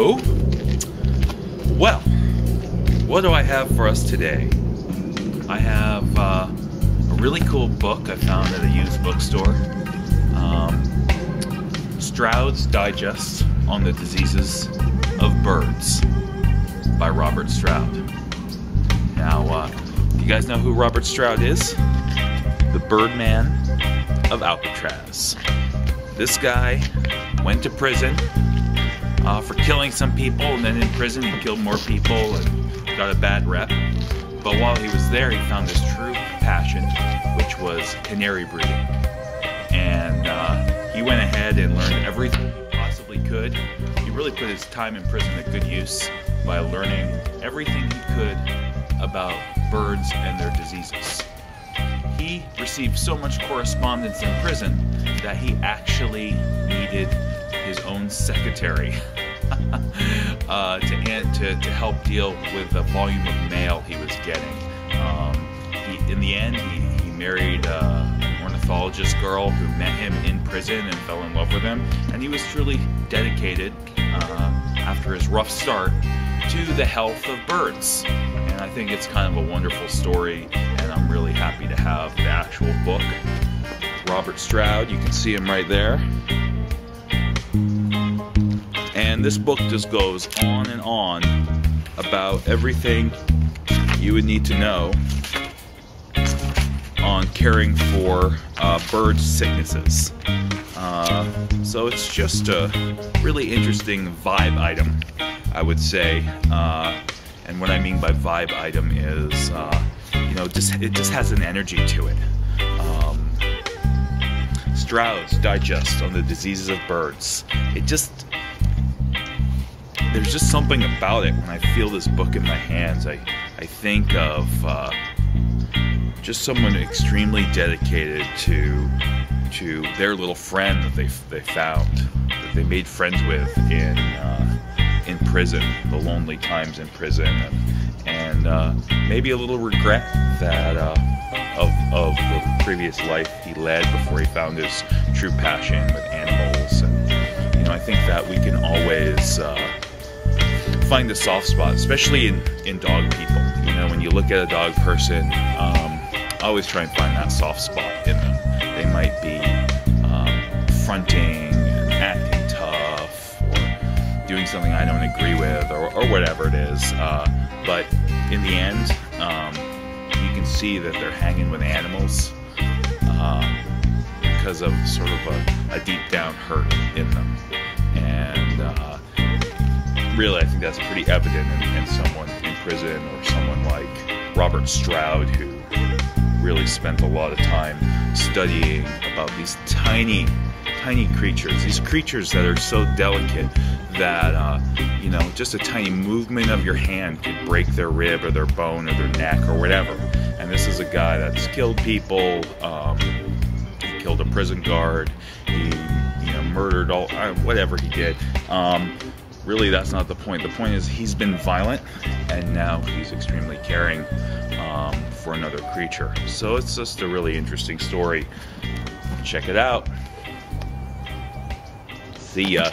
Hello. Well, what do I have for us today? I have a really cool book I found at a used bookstore. Strouds Digest on the Diseases of Birds by Robert Stroud. Now, you guys know who Robert Stroud is? The Birdman of Alcatraz. This guy went to prison for killing some people, and then in prison he killed more people and got a bad rep. But while he was there, he found his true passion, which was canary breeding. And he went ahead and learned everything he possibly could. He really put his time in prison to good use by learning everything he could about birds and their diseases. He received so much correspondence in prison that he actually needed his own secretary to help deal with the volume of mail he was getting. In the end, he married an ornithologist girl who met him in prison and fell in love with him, and he was truly dedicated, after his rough start, to the health of birds. And I think it's kind of a wonderful story, and I'm really happy to have the actual book. Robert Stroud, you can see him right there. And this book just goes on and on about everything you would need to know on caring for bird sicknesses. So it's just a really interesting vibe item, I would say. And what I mean by vibe item is, it just has an energy to it. Strouds Digest on the Diseases of Birds. There's just something about it when I feel this book in my hands. I think of just someone extremely dedicated to their little friend that they found, that they made friends with in prison, the lonely times in prison, and maybe a little regret that of the previous life he led before he found his true passion with animals. And I think that we can always find the soft spot, especially in dog people. When you look at a dog person, I always try and find that soft spot in them. They might be fronting and acting tough, or doing something I don't agree with, or whatever it is. But in the end, you can see that they're hanging with animals because of sort of a deep down hurt in them. And really, I think that's pretty evident in someone in prison, or someone like Robert Stroud, who really spent a lot of time studying about these tiny creatures, these creatures that are so delicate that just a tiny movement of your hand could break their rib or their bone or their neck or whatever. And this is a guy that's killed people. He killed a prison guard. He murdered whatever he did. Really, that's not the point. The point is he's been violent, and now he's extremely caring for another creature. So it's just a really interesting story. Check it out. See ya.